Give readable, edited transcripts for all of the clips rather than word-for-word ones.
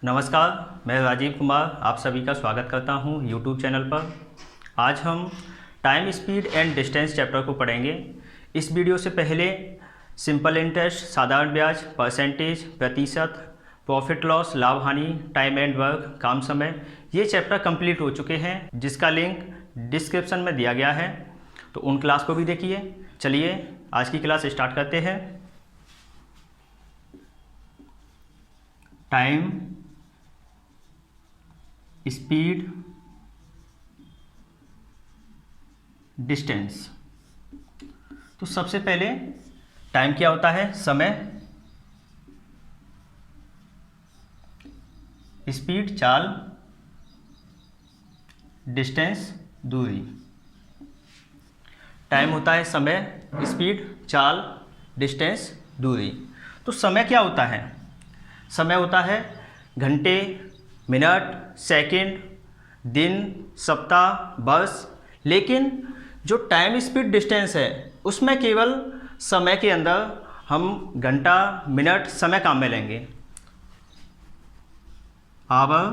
नमस्कार, मैं राजीव कुमार आप सभी का स्वागत करता हूं YouTube चैनल पर। आज हम time speed and distance chapter को पढ़ेंगे। इस वीडियो से पहले सिंपल इंटरेस्ट, साधारण ब्याज, परसेंटेज, प्रतिशत, प्रॉफिट लॉस, लाभ हानि, टाइम एंड वर्क, काम समय, ये चैप्टर कंप्लीट हो चुके हैं जिसका लिंक डिस्क्रिप्शन में दिया गया है, तो उन क्लास को भी देखिए। चलिए आज की क्लास स्टार्ट करते हैं। Time speed distance. तो सबसे पहले टाइम क्या होता है? समय। स्पीड चाल, डिस्टेंस दूरी। टाइम होता है समय, स्पीड चाल, डिस्टेंस दूरी। तो समय क्या होता है? समय होता है घंटे, मिनट, सेकंड, दिन, सप्ताह, वर्ष। लेकिन जो टाइम स्पीड डिस्टेंस है उसमें केवल समय के अंदर हम घंटा, मिनट, समय काम में लेंगे। Hour,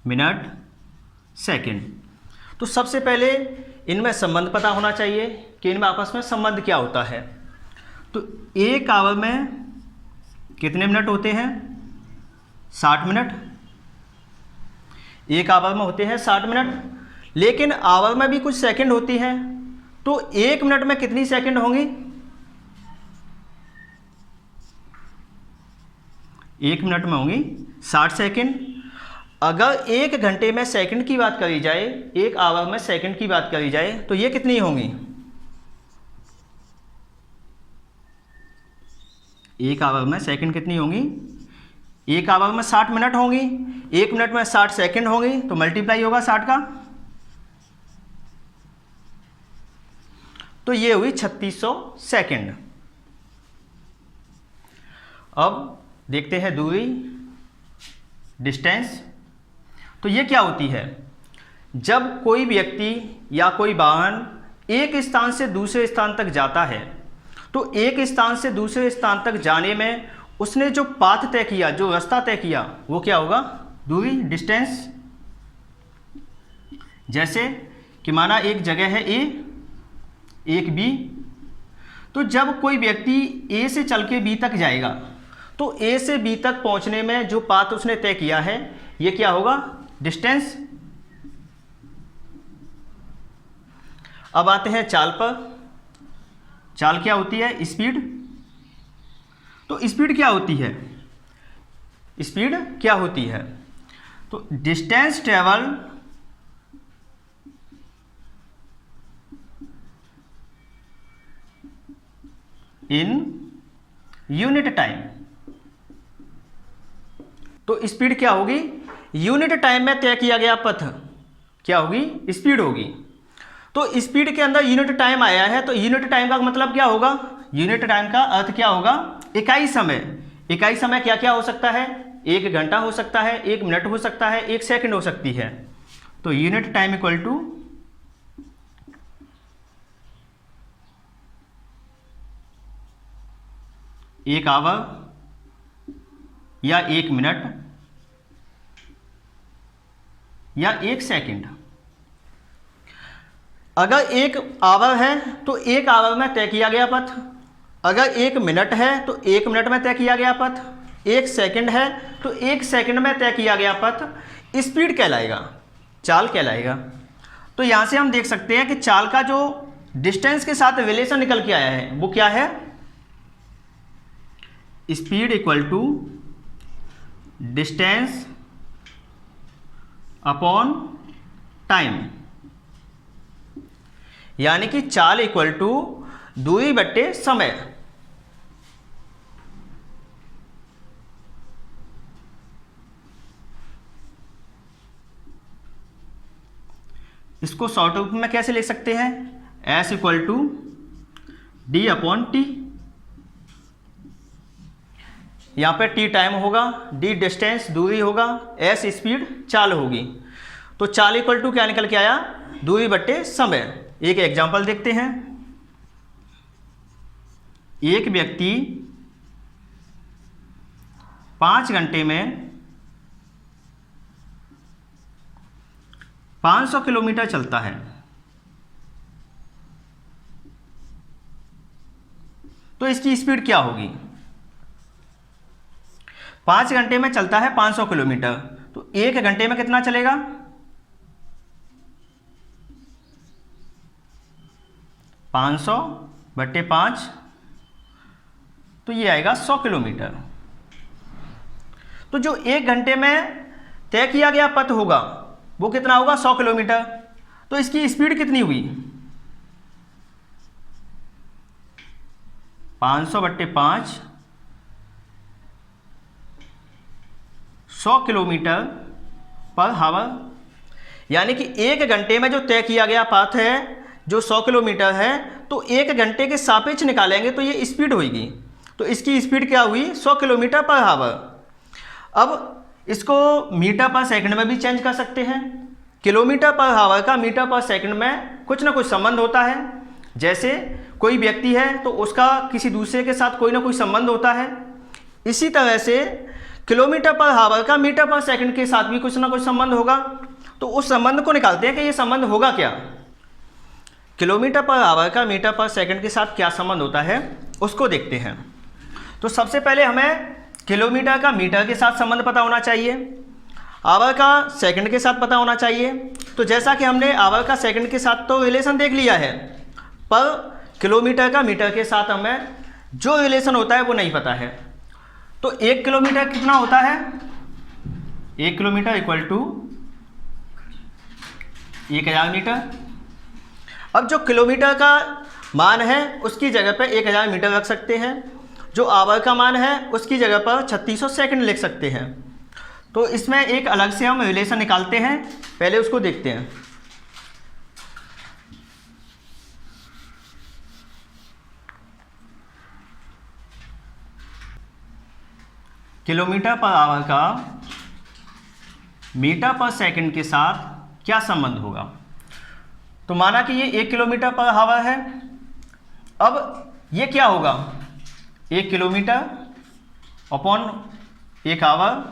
minute, second. तो सबसे पहले इनमें संबंध पता होना चाहिए कि इनमें आपस में संबंध क्या होता है। तो एक आवर में कितने मिनट होते हैं? 60 मिनट। एक आवर में होते हैं 60 मिनट। लेकिन आवर में भी कुछ सेकंड होती हैं, तो एक मिनट में कितनी सेकंड होंगी? एक मिनट में होंगी 60 सेकंड। अगर एक घंटे में सेकंड की बात करी जाए, एक आवर में सेकंड की बात करी जाए, तो ये कितनी होंगी? एक आवर में सेकंड कितनी होंगी? एक आवर में 60 मिनट होंगी, एक मिनट में 60 सेकंड होंगी, तो मल्टीप्लाई होगा 60 का, तो ये हुई 3600 सेकंड। अब देखते हैं दूरी, डिस्टेंस। तो ये क्या होती है? जब कोई व्यक्ति या कोई वाहन एक स्थान से दूसरे स्थान तक जाता है, तो एक स्थान से दूसरे स्थान तक जाने में उसने जो पाथ तय किया, जो रास्ता तय किया, वो क्या होगा? दूरी, डिस्टेंस। जैसे कि माना एक जगह है ए, एक बी। तो जब कोई व्यक्ति ए से चल के बी तक जाएगा, तो ए से बी तक पहुंचने में जो पाथ उसने तय किया है, ये क्या होगा? डिस्टेंस। अब आते हैं चाल पर। चाल क्या होती है? स्पीड। तो स्पीड क्या होती है? स्पीड क्या होती है? तो distance travel in unit time. तो स्पीड क्या होगी? यूनिट टाइम में तय किया गया पथ क्या होगी? स्पीड होगी। तो स्पीड के अंदर यूनिट टाइम आया है, तो यूनिट टाइम का मतलब क्या होगा? यूनिट टाइम का अर्थ क्या होगा? इकाई समय। इकाई समय क्या क्या हो सकता है? एक घंटा हो सकता है, एक मिनट हो सकता है, एक सेकंड हो सकती है। तो यूनिट टाइम इक्वल टू एक आवर या एक मिनट या एक सेकंड। अगर एक आवर है तो एक आवर में तय किया गया पथ, अगर एक मिनट है तो एक मिनट में तय किया गया पथ, एक सेकंड है तो एक सेकंड में तय किया गया पथ स्पीड कहलाएगा, चाल कहलाएगा। तो यहां से हम देख सकते हैं कि चाल का जो डिस्टेंस के साथ रिलेशन निकल के आया है वो क्या है? Speed equal to distance upon time, यानी कि चाल इक्वल टू दूरी बट्टे समय। इसको शॉर्ट रूप में कैसे लिख सकते हैं? S equal to d upon t. यहां पे टी टाइम होगा, डी डिस्टेंस दूरी होगा, एस स्पीड चाल होगी। तो चाल इक्वल टू क्या निकल के आया? दूरी बट्टे समय। एक एग्जांपल देखते हैं। एक व्यक्ति 5 घंटे में 500 किलोमीटर चलता है, तो इसकी स्पीड क्या होगी? 5 घंटे में चलता है 500 किलोमीटर, तो 1 घंटे में कितना चलेगा? 500/5, तो ये आएगा 100 किलोमीटर। तो जो 1 घंटे में तय किया गया पथ होगा वो कितना होगा? 100 किलोमीटर। तो इसकी स्पीड कितनी हुई? 500/5 100 किलोमीटर पर हावर, यानी कि 1 घंटे में जो तय किया गया पथ है जो 100 किलोमीटर है, तो 1 घंटे के सापेक्ष निकालेंगे तो ये स्पीड होगी। तो इसकी स्पीड क्या हुई? 100 किलोमीटर पर हावर। अब इसको मीटर पर सेकंड में भी चेंज कर सकते हैं। किलोमीटर पर हावर का मीटर पर सेकंड में कुछ ना कुछ संबंध होता है। जैसे कोई व्यक्ति है तो उसका किसी दूसरे के साथ कोई ना कोई संबंध होता है। इसी तरह से किलोमीटर पर हावर का मीटर पर सेकंड के साथ भी कुछ ना कुछ संबंध होगा। तो उस संबंध को निकालते हैं कि ये संबंध होगा क्या। किलोमीटर पर हावर का मीटर पर सेकंड के साथ क्या संबंध होता है उसको देखते हैं। तो सबसे पहले हमें किलोमीटर का मीटर के साथ संबंध पता होना चाहिए, आवर का सेकंड के साथ पता होना चाहिए। तो जैसा कि हमने आवर का सेकंड के साथ तो रिलेशन देख लिया है, पर किलोमीटर का मीटर के साथ हमें जो रिलेशन होता है वो नहीं पता है। तो 1 किलोमीटर कितना होता है? 1 किलोमीटर इक्वल टू 1000 मीटर। अब जो किलोमीटर का मान है उसकी जगह पर 1000 मीटर रख सकते हैं, जो आवर का मान है उसकी जगह पर 3600 सेकंड लिख सकते हैं। तो इसमें एक अलग से हम रिलेशन निकालते हैं, पहले उसको देखते हैं। किलोमीटर पर आवर का मीटर पर सेकंड के साथ क्या संबंध होगा? तो माना कि ये 1 किलोमीटर पर आवर है। अब ये क्या होगा? 1 किलोमीटर अपॉन 1 आवर।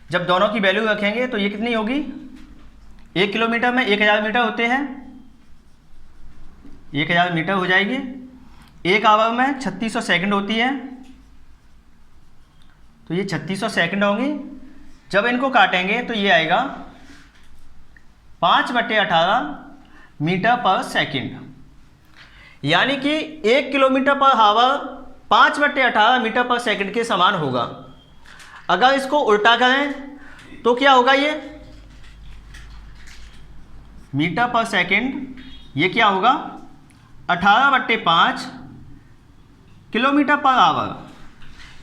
जब दोनों की वैल्यू रखेंगे तो ये कितनी होगी? 1 किलोमीटर में 1000 मीटर होते हैं, 1000 मीटर हो जाएगी। 1 आवर में 3600 सेकंड होती है, तो ये 3600 सेकंड होंगी। जब इनको काटेंगे तो ये आएगा 5/18 मीटर पर सेकंड, यानी कि 1 kilometre per our 5/18 metre per second के समान होगा। अगर इसको उल्टा करें तो क्या होगा? ये मीटर पर सेकंड ये क्या होगा? 18/5 किलोमीटर पर आवर,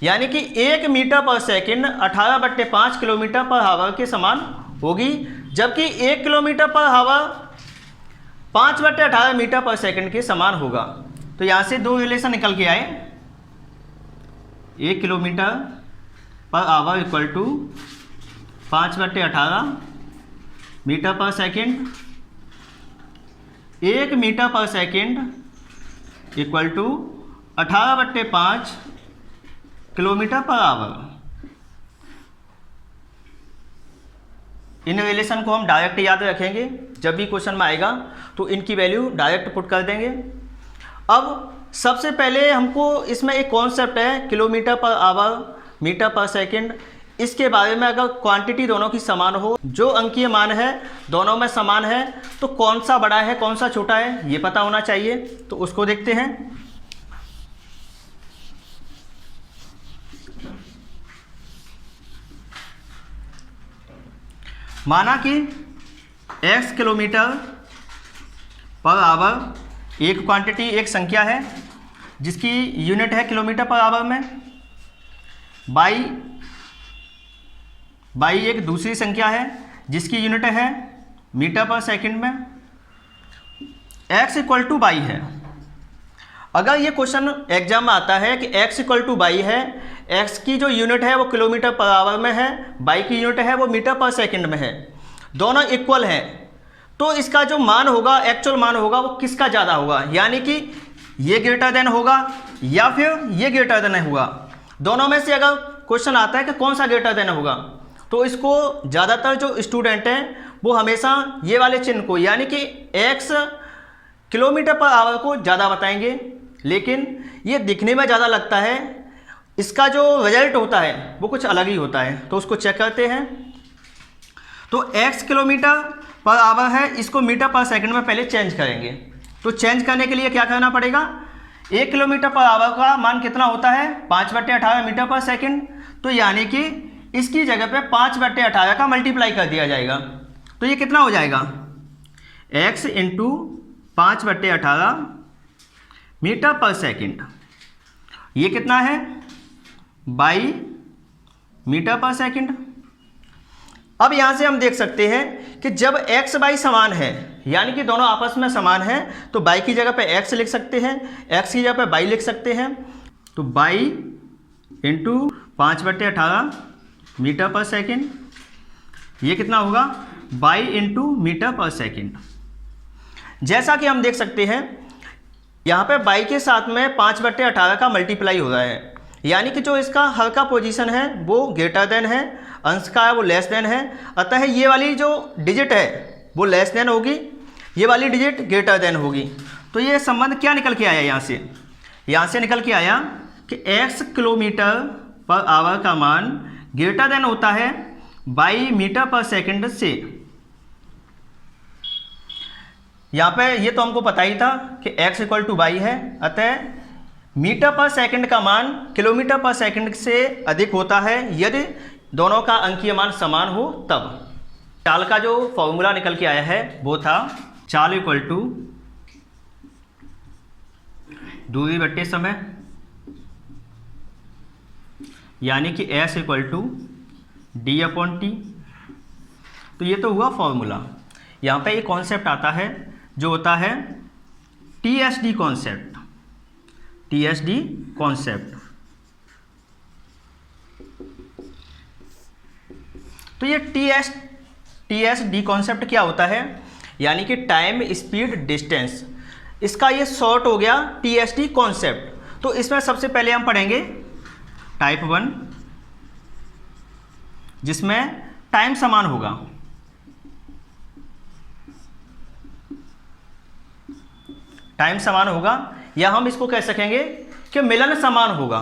यानी कि 1 metre per second 18/5 kilometre per our के समान होगी। जबकि 1 kilometre per our 5/18 metre per second के समान होगा। तो यहाँ से दो रिलेशन निकल के आए। 1 kilometre per hour equal to 5/18 metre per second, 1 metre per second equal to 18/5 kilometre per hour. इन रिलेशन को हम डायरेक्ट याद रखेंगे, जब भी क्वेश्चन में आएगा तो इनकी वैल्यू डायरेक्ट पुट कर देंगे। अब सबसे पहले हमको इसमें एक कॉन्सेप्ट है kilometre per hour meter per second. इसके बारे में अगर क्वांटिटी दोनों की समान हो, जो अंकीय मान है दोनों में समान है, तो कौन सा बड़ा है कौन सा छोटा है ये पता होना चाहिए। तो उसको देखते हैं। माना कि x किलोमीटर पर आवर एक क्वांटिटी एक संख्या है जिसकी यूनिट है किलोमीटर पर आवर में, बाई एक दूसरी संख्या है जिसकी यूनिट है मीटर पर सेकंड में। x इक्वल टू बाई है। अगर ये क्वेश्चन एग्जाम में आता है कि x इक्वल टू बाई है, x की जो यूनिट है वो किलोमीटर पर आवर में है, बाई की यूनिट है वो मीटर पर सेकंड में है, दोनों इक्वल हैं, तो इसका जो मान होगा एक्चुअल मान होगा वो किसका ज़्यादा होगा, यानी कि ये ग्रेटर देन होगा या फिर ये ग्रेटर देन होगा। दोनों में से अगर क्वेश्चन आता है कि कौन सा ग्रेटर देन होगा, तो इसको ज़्यादातर जो स्टूडेंट हैं वो हमेशा ये वाले चिन्ह को यानी कि x किलोमीटर पर आवर को ज़्यादा बताएंगे, लेकिन ये दिखने में ज़्यादा लगता है, इसका जो रिजल्ट होता है वो कुछ अलग ही होता है। तो उसको चेक करते हैं। तो x किलोमीटर पर आवर है, इसको मीटर पर सेकंड में पहले चेंज करेंगे। तो चेंज करने के लिए क्या करना पड़ेगा, 1 किलोमीटर पर आवर का मान कितना होता है 5/18 मीटर पर सेकंड। तो यानी कि इसकी जगह पे 5/18 का मल्टीप्लाई कर दिया जाएगा। तो ये कितना हो जाएगा, x into 5/18 metre per second, ये कितना है 22 मीटर पर सेकंड। अब यहाँ से हम देख सकते हैं कि जब x y समान है, यानी कि दोनों आपस में समान है, तो y की जगह पे x लिख सकते हैं, x की जगह पे y लिख सकते हैं। तो y into 5/18 metre per second, ये कितना होगा y into metre per second. जैसा कि हम देख सकते हैं यहाँ पे y के साथ में 5/18 का मल्टीप्लाई हो रहा है, यानी कि जो इसका हर का पोजीशन है वो ग्रेटर देन है, अंश का है वो लेस देन है। अतः ये वाली जो डिजिट है वो लेस देन होगी, ये वाली डिजिट ग्रेटर देन होगी। तो ये संबंध क्या निकल के आया यहाँ से निकल के आया कि x किलोमीटर पर आवर का मान ग्रेटर देन होता है y मीटर पर सेकंड से। यहाँ पे ये तो हमको पता ही था कि x इक्वल टू y है, अतः मीटर पर सेकंड का मान किलोमीटर पर सेकंड से अधिक होता है यदि दोनों का अंकीय मान समान हो तब। चाल का जो फॉर्मूला निकल के आया है वो था चाल इक्वल टू दूरी बट्टे समय, यानी कि s इक्वल टू d/t। तो ये तो हुआ फॉर्मूला। यहाँ पे एक कॉन्सेप्ट आता है जो होता है TSD कॉन्सेप्ट। TSD कॉन्सेप्ट, तो ये TSD कॉन्सेप्ट क्या होता है, यानी कि टाइम स्पीड डिस्टेंस, इसका ये शॉर्ट हो गया TSD कॉन्सेप्ट। तो इसमें सबसे पहले हम पढ़ेंगे टाइप 1, जिसमें टाइम समान होगा। टाइम समान होगा, या हम इसको कह सकेंगे कि मिलन समान होगा।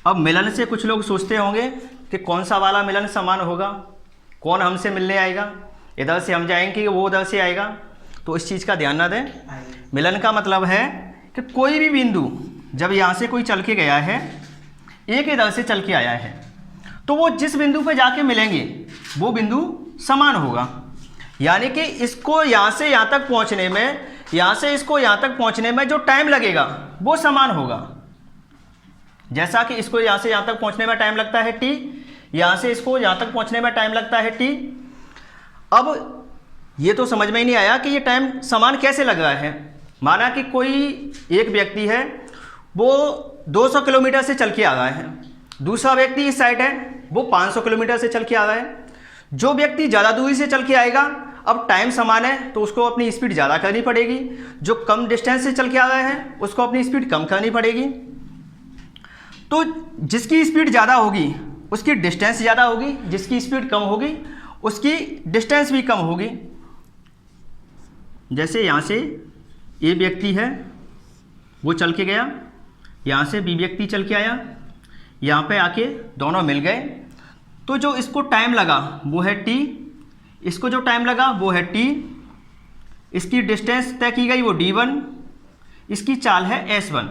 अब मिलन से कुछ लोग सोचते होंगे कि कौन सा वाला मिलन समान होगा, कौन हमसे मिलने आएगा, इधर से हम जाएंगे कि वो उधर से आएगा। तो इस चीज़ का ध्यान ना दें। मिलन का मतलब है कि कोई भी बिंदु जब यहाँ से कोई चल के गया है, एक इधर से चल के आया है, तो वो जिस बिंदु पे जाके मिलेंगे वो बिंदु समान होगा। यानी कि इसको यहाँ से यहाँ तक पहुँचने में, यहाँ से इसको यहाँ तक पहुँचने में जो टाइम लगेगा वो समान होगा। जैसा कि इसको यहाँ से यहाँ तक पहुँचने में टाइम लगता है t, यहाँ से इसको यहाँ तक पहुँचने में टाइम लगता है t। अब ये तो समझ में ही नहीं आया कि ये टाइम समान कैसे लग रहा है। माना कि कोई एक व्यक्ति है वो 200 किलोमीटर से चल के आ रहा है, दूसरा व्यक्ति इस साइड है वो 500 किलोमीटर से चल के आ रहा है। जो व्यक्ति ज़्यादा दूरी से चल के आएगा, अब टाइम समान है तो उसको अपनी स्पीड ज़्यादा करनी पड़ेगी, जो कम डिस्टेंस से चल के आ रहा है उसको अपनी स्पीड कम करनी पड़ेगी। तो जिसकी स्पीड ज़्यादा होगी उसकी डिस्टेंस ज़्यादा होगी, जिसकी स्पीड कम होगी उसकी डिस्टेंस भी कम होगी। जैसे यहाँ से ए व्यक्ति है वो चल के गया, यहाँ से बी व्यक्ति चल के आया, यहाँ पे आके दोनों मिल गए, तो जो इसको टाइम लगा वो है t, इसको जो टाइम लगा वो है t, इसकी डिस्टेंस तय की गई वो d1, इसकी चाल है s1,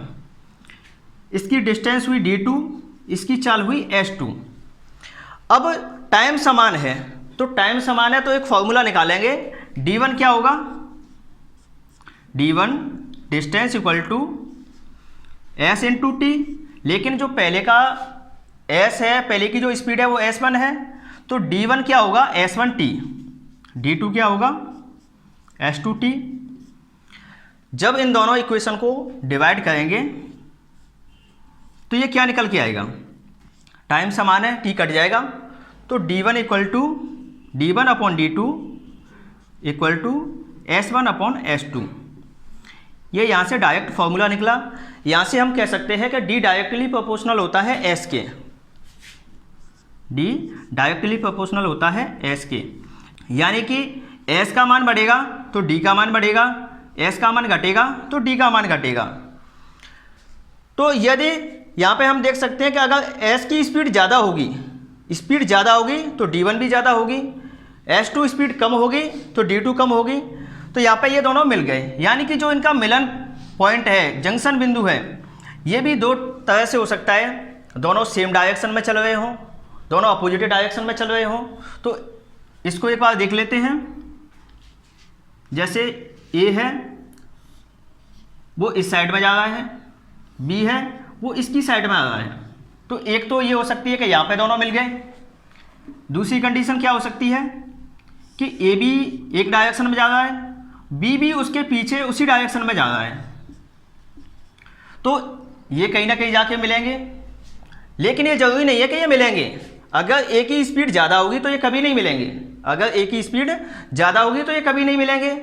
इसकी डिस्टेंस हुई d2, इसकी चाल हुई s2। अब टाइम समान है, तो टाइम समान है तो एक फॉर्मूला निकालेंगे। d1 क्या होगा, d1 distance equal to s into t, लेकिन जो पहले का s है, पहले की जो स्पीड है वो s1 है, तो d1 क्या होगा s1t, d2 क्या होगा s2t। जब इन दोनों इक्वेशन को डिवाइड करेंगे तो ये क्या निकल के आएगा, टाइम समान है t कट जाएगा, तो d1 equal to d1 upon d2 equal to s1 upon s2। ये यहाँ से डायरेक्ट फॉर्मूला निकला। यहाँ से हम कह सकते हैं कि डी डायरेक्टली प्रोपोर्शनल होता है एस के, डी डायरेक्टली प्रोपोर्शनल होता है एस के, यानी कि एस का मान बढ़ेगा तो डी का मान बढ़ेगा, एस का मान घटेगा तो डी का मान घटेगा। तो यदि यहाँ पे हम देख सकते हैं कि अगर एस की स्पीड ज़्यादा होगी, स्पीड ज़्यादा होगी तो D1 भी ज़्यादा होगी, S2 स्पीड कम होगी तो D2 कम होगी। तो यहाँ पे ये दोनों मिल गए, यानी कि जो इनका मिलन पॉइंट है, जंक्शन बिंदु है, ये भी दो तरह से हो सकता है, दोनों सेम डायरेक्शन में चल रहे हों, दोनों अपोजिट डायरेक्शन में चल रहे हों। तो इसको एक बार देख लेते हैं। जैसे ए है वो इस साइड में जा रहा है, बी है वो इसकी साइड में आ रहा है। तो एक तो ये हो सकती है कि यहाँ पे दोनों मिल गए। दूसरी कंडीशन क्या हो सकती है कि ए बी एक डायरेक्शन में जा रहा है, बी भी उसके पीछे उसी डायरेक्शन में जा रहा है, तो ये कहीं ना कहीं जाके मिलेंगे। लेकिन ये जरूरी नहीं है कि ये मिलेंगे। अगर ए की स्पीड ज़्यादा होगी तो ये कभी नहीं मिलेंगे, अगर ए की स्पीड ज़्यादा होगी तो ये कभी नहीं मिलेंगे।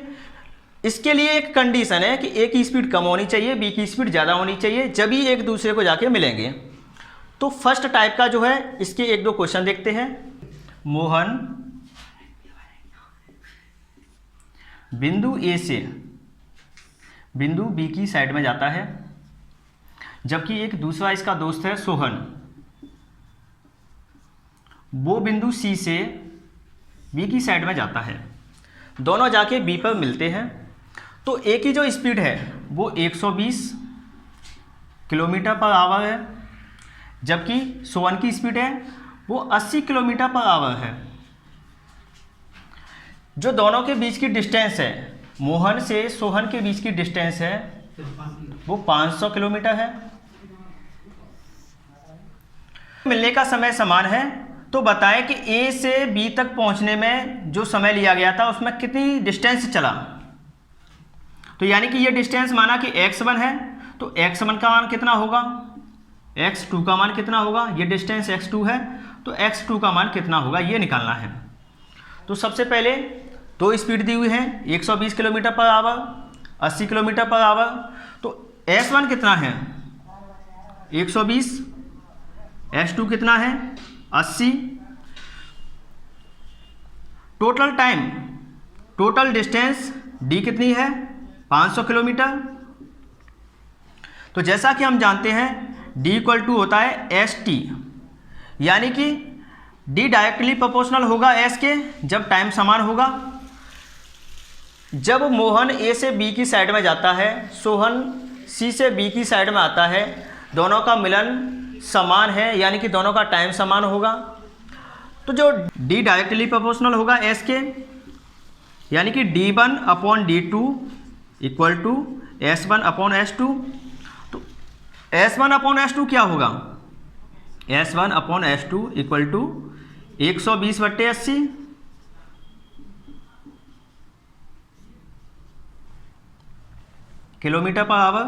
इसके लिए एक कंडीशन है कि ए की स्पीड कम होनी चाहिए, बी की स्पीड ज़्यादा होनी चाहिए, जब ही एक दूसरे को जाके मिलेंगे। तो फर्स्ट टाइप का जो है, इसके एक दो क्वेश्चन देखते हैं। मोहन बिंदु ए से बिंदु बी की साइड में जाता है, जबकि एक दूसरा इसका दोस्त है सोहन, वो बिंदु सी से बी की साइड में जाता है। दोनों जाके बी पर मिलते हैं। तो ए की जो स्पीड है वो 120 किलोमीटर पर आवर है, जबकि सोहन की स्पीड है वो 80 किलोमीटर पर आवर है। जो दोनों के बीच की डिस्टेंस है, मोहन से सोहन के बीच की डिस्टेंस है वो 500 किलोमीटर है। मिलने का समय समान है, तो बताएं कि ए से बी तक पहुंचने में जो समय लिया गया था उसमें कितनी डिस्टेंस चला। तो यानी कि ये डिस्टेंस माना कि x1 है, तो x1 का मान कितना होगा, x2 का मान कितना होगा, ये डिस्टेंस x2 है तो x2 का मान कितना होगा, ये निकालना है। तो सबसे पहले दो स्पीड दी हुई है, 120 kilometre per our, 80 kilometre per hour. तो s1 कितना है 120, s2 कितना है 80। Total time, total distance d कितनी है 500 किलोमीटर। तो जैसा कि हम जानते हैं d इक्वल टू होता है st, यानी कि d डायरेक्टली प्रोपोर्शनल होगा s के जब टाइम समान होगा। जब मोहन a से b की साइड में जाता है, सोहन c से b की साइड में आता है, दोनों का मिलन समान है, यानी कि दोनों का टाइम समान होगा। तो जो d डायरेक्टली प्रोपोर्शनल होगा s के, यानी कि d1 upon d2 equal to s1 upon s2। तो s1 अपॉन s2 क्या होगा, s1 upon s2 equal to 120/80। Kilometre per hour.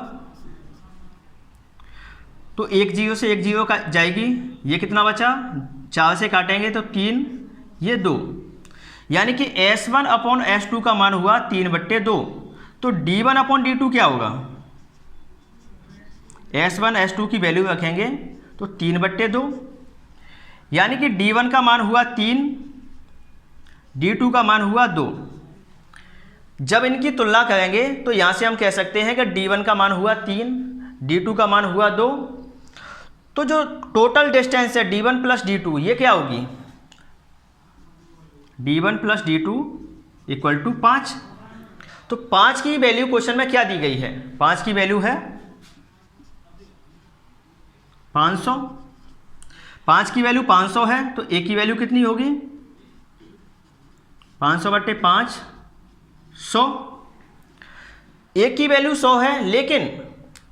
तो एक जीरो से एक जीरो का जाएगी, ये कितना बचा, 4 से काटेंगे तो 3, ये 2, यानी कि S1 अपॉन S2 का मान हुआ 3/2। तो D1 अपॉन D2 क्या होगा, S1 S2 की वैल्यू रखेंगे तो 3/2, यानी कि D1 का मान हुआ 3, D2 का मान हुआ 2। जब इनकी तुलना करेंगे तो यहाँ से हम कह सकते हैं कि D1 का मान हुआ 3, D2 का मान हुआ 2। तो जो टोटल डिस्टेंस है D1 प्लस D2, ये क्या होगी, D1 plus D2 equal to 5। तो 5 की वैल्यू क्वेश्चन में क्या दी गई है, 5 की वैल्यू है 500। 5 की वैल्यू 500 है, तो ए की वैल्यू कितनी होगी, 500/5 100। ए की वैल्यू 100 है, लेकिन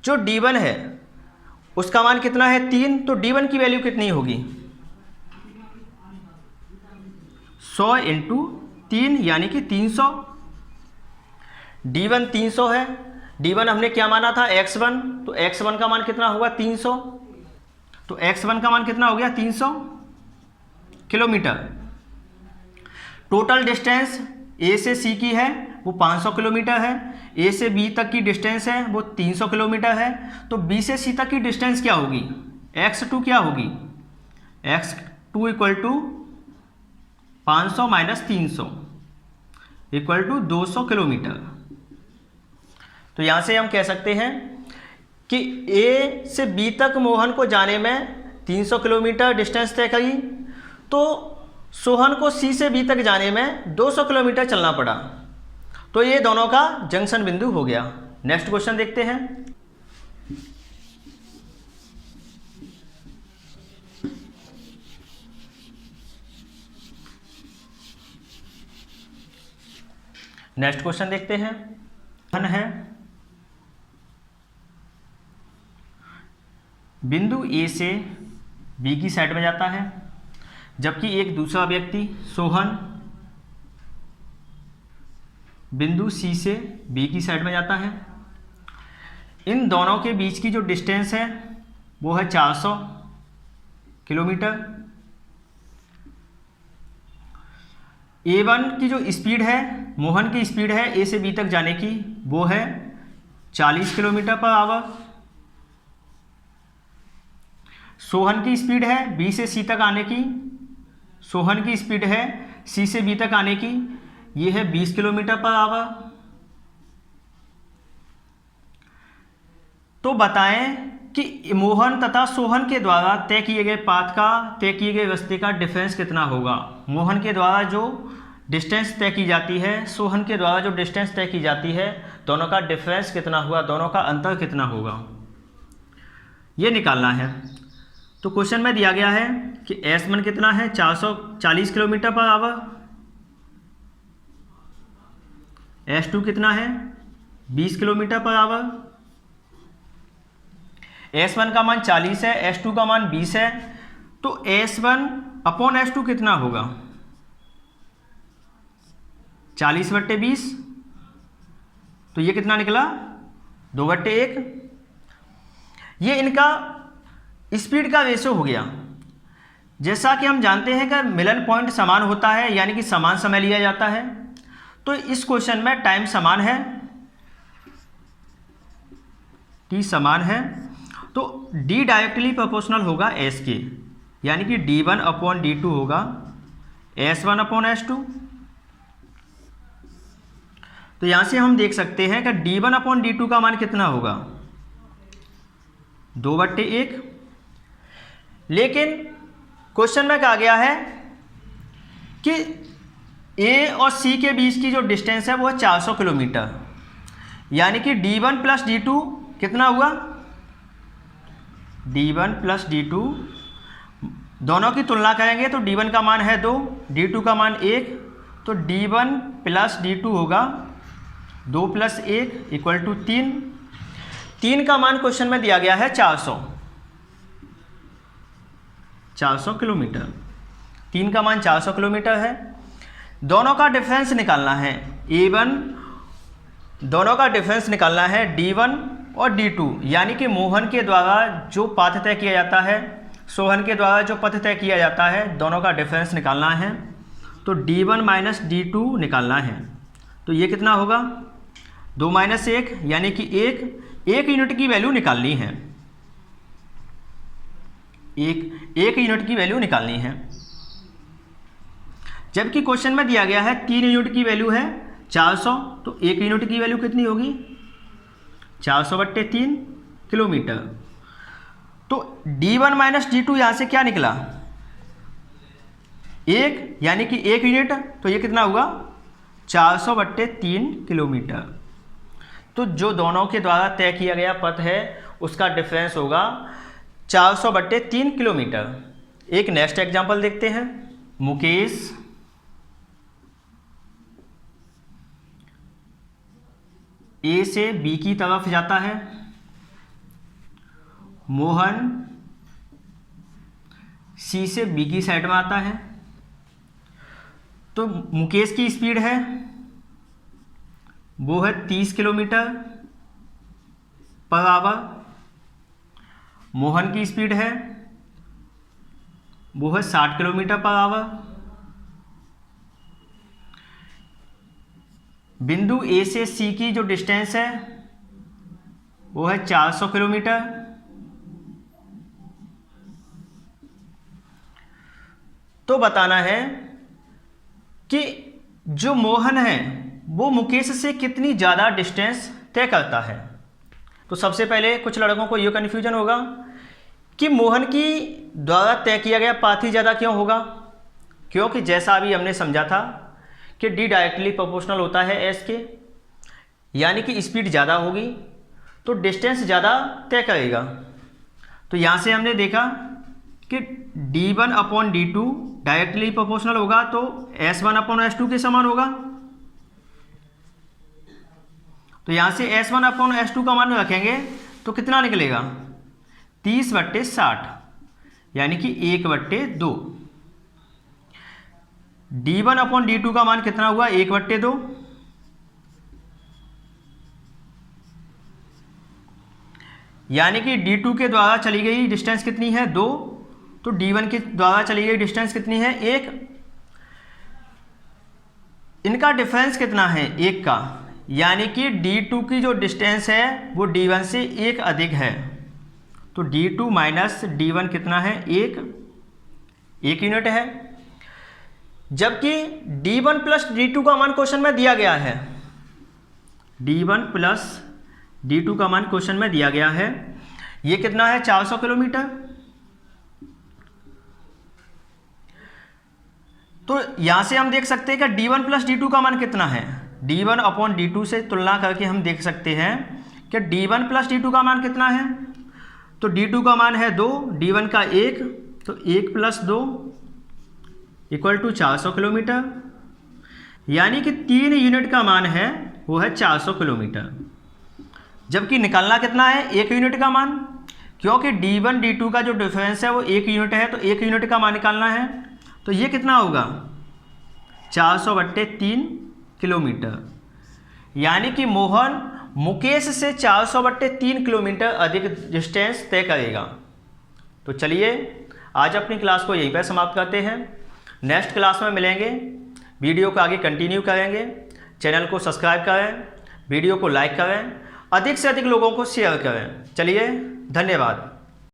जो D1 है उसका मान कितना है 3, तो D1 की वैल्यू कितनी होगी 100 × 3, यानी कि 300। D1 300 है, D1 हमने क्या माना था x1, तो x1 का मान कितना होगा 300। तो x1 का मान कितना हो गया 300 किलोमीटर। टोटल डिस्टेंस A से C की है वो 500 किलोमीटर है, ए से बी तक की डिस्टेंस है वो 300 किलोमीटर है, तो बी से सी तक की डिस्टेंस क्या होगी, x2 क्या होगी, x2 equal to 500 minus 300 equal to 200 kilometre. तो यहाँ से हम कह सकते हैं कि ए से बी तक मोहन को जाने में 300 किलोमीटर डिस्टेंस तय करी, तो सोहन को सी से बी तक जाने में 200 किलोमीटर चलना पड़ा, तो ये दोनों का जंक्शन बिंदु हो गया। नेक्स्ट क्वेश्चन देखते हैं। नेक्स्ट क्वेश्चन देखते हैं। मोहन है बिंदु ए से बी की साइड में जाता है, जबकि एक दूसरा व्यक्ति सोहन बिंदु सी से बी की साइड में जाता है। इन दोनों के बीच की जो डिस्टेंस है वो है 400 किलोमीटर। A1 की जो स्पीड है, मोहन की स्पीड है ए से बी तक जाने की, वो है 40 किलोमीटर पर आवर। सोहन की स्पीड है बी से सी तक आने की, सोहन की स्पीड है सी से बी तक आने की, ये है 20 किलोमीटर पर आवर। तो बताएं कि मोहन तथा सोहन के द्वारा तय किए गए पाथ का, तय किए गए रास्ते का डिफरेंस कितना होगा। मोहन के द्वारा जो डिस्टेंस तय की जाती है, सोहन के द्वारा जो डिस्टेंस तय की जाती है, दोनों का डिफरेंस कितना हुआ, दोनों का अंतर कितना होगा, ये निकालना है। तो क्वेश्चन में दिया गया है कि S1 कितना है 440 किलोमीटर पर आवर, S2 कितना है 20 किलोमीटर पर आवर। S1 का मान 40 है, S2 का मान 20 है, तो S1 अपॉन S2 कितना होगा 40/20, तो ये कितना निकला 2/1। ये इनका स्पीड का रेशो हो गया। जैसा कि हम जानते हैं कि मिलन पॉइंट समान होता है, यानी कि समान समय लिया जाता है, तो इस क्वेश्चन में टाइम समान है, t समान है, तो d डायरेक्टली प्रोपोर्शनल होगा s के, यानी कि d1 अपॉन d2 होगा s1 अपॉन s2। तो यहां से हम देख सकते हैं कि d1 अपॉन d2 का मान कितना होगा 2/1। लेकिन क्वेश्चन में कहा गया है कि A और C के बीच की जो डिस्टेंस है वो है 400 किलोमीटर, यानी कि d1 प्लस d2 कितना हुआ, d1 प्लस d2 दोनों की तुलना करेंगे तो d1 का मान है 2, d2 का मान 1, तो d1 प्लस d2 होगा 2 + 1 इक्वल टू 3। 3 का मान क्वेश्चन में दिया गया है 400 किलोमीटर। 3 का मान 400 किलोमीटर है। दोनों का डिफरेंस निकालना है, A1 दोनों का डिफरेंस निकालना है D1 और D2, यानी कि मोहन के द्वारा जो पथ तय किया जाता है, सोहन के द्वारा जो पथ तय किया जाता है, दोनों का डिफरेंस निकालना है। तो D1 माइनस D2 निकालना है, तो ये कितना होगा 2 - 1, यानी कि 1 यूनिट की वैल्यू निकालनी है, एक यूनिट की वैल्यु निकालनी है। जबकि क्वेश्चन में दिया गया है 3 यूनिट की वैल्यू है 400, तो 1 यूनिट की वैल्यू कितनी होगी 400/3 किलोमीटर। तो D1 माइनस D2 यहाँ से क्या निकला 1, यानी कि 1 यूनिट, तो ये कितना हुआ 400/3 किलोमीटर। तो जो दोनों के द्वारा तय किया गया पथ है उसका डिफरेंस होगा 400/3 किलोमीटर। एक नेक्स्ट एग्जांपल देखते हैं। मुकेश ए से बी की तरफ जाता है, मोहन सी से बी की साइड में आता है। तो मुकेश की स्पीड है वो है 30 किलोमीटर पर आवर, मोहन की स्पीड है वो है 60 किलोमीटर पर आवर। बिंदु ए से सी की जो डिस्टेंस है वो है 400 किलोमीटर। तो बताना है कि जो मोहन है वो मुकेश से कितनी ज़्यादा डिस्टेंस तय करता है। तो सबसे पहले कुछ लड़कों को ये कन्फ्यूजन होगा कि मोहन की द्वारा तय किया गया पाथ ही ज़्यादा क्यों होगा, क्योंकि जैसा अभी हमने समझा था कि डी डायरेक्टली प्रोपोर्शनल होता है एस के, यानी कि स्पीड ज़्यादा होगी तो डिस्टेंस ज़्यादा तय करेगा। तो यहाँ से हमने देखा कि d1 upon d2 directly proportional होगा तो s1 अपॉन s2 के समान होगा। तो यहाँ से s1 अपॉन s2 का मान रखेंगे तो कितना निकलेगा 30/60 यानी कि 1/2। d1 अपॉन d2 का मान कितना हुआ 1/2। यानी कि d2 के द्वारा चली गई डिस्टेंस कितनी है 2, तो d1 के द्वारा चली गई डिस्टेंस कितनी है 1। इनका डिफरेंस कितना है 1 का, यानी कि d2 की जो डिस्टेंस है वो d1 से 1 अधिक है। तो d2 माइनस d1 कितना है 1 यूनिट है। जबकि d1 प्लस d2 का मान क्वेश्चन में दिया गया है, d1 प्लस d2 का मान क्वेश्चन में दिया गया है, ये कितना है 400 किलोमीटर। तो यहां से हम देख सकते हैं कि d1 प्लस d2 का मान कितना है, d1 अपॉन d2 से तुलना करके हम देख सकते हैं कि d1 प्लस d2 का मान कितना है। तो d2 का मान है 2, d1 का 1, तो 1 प्लस 2 इक्वल टू 400 किलोमीटर, यानी कि 3 यूनिट का मान है वो है 400 किलोमीटर। जबकि निकालना कितना है 1 यूनिट का मान, क्योंकि d1 d2 का जो डिफरेंस है वो 1 यूनिट है, तो 1 यूनिट का मान निकालना है। तो ये कितना होगा 400/3 किलोमीटर, यानी कि मोहन मुकेश से 400/3 किलोमीटर अधिक डिस्टेंस तय करेगा। तो चलिए आज अपनी क्लास को यहीं पर समाप्त करते हैं। नेक्स्ट क्लास में मिलेंगे, वीडियो को आगे कंटिन्यू करेंगे। चैनल को सब्सक्राइब करें, वीडियो को लाइक करें, अधिक से अधिक लोगों को शेयर करें। चलिए धन्यवाद।